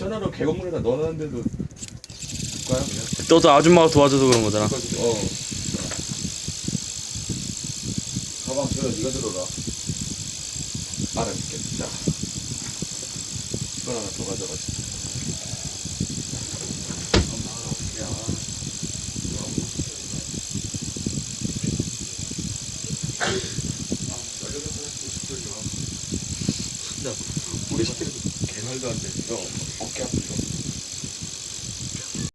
전화로 개건물에다 넣어놨는데도 줄까요 그냥? 너도 아줌마가 도와줘서 그런 거잖아. 가방 저 네가 들어라. 알아줄게. 자, 이걸 하나 더 가져가자. 우리 시키는 개말도 안 돼. 어깨 아프지.